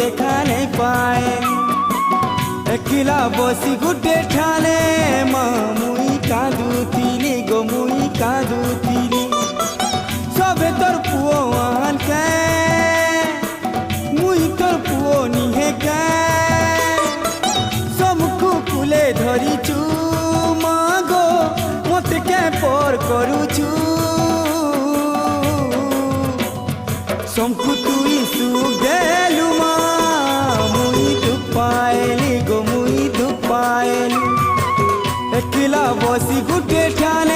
দেখা নাই পায় একিলা বসি গুটে ঠানে মা মুই কাঁদুতিলি গো মুই কাঁদুতিলি সবে তোর পুও আনকে মুই তোর পুও নিহে কে সমুখু কুলে ধরিছু মা গো মতে কে পর করুছু সমকু তুই সুখ দেলু মা মুই দুঃখ পাইলি গো মুই দুঃখ পাইলি একিলা বসি গুটে ঠানে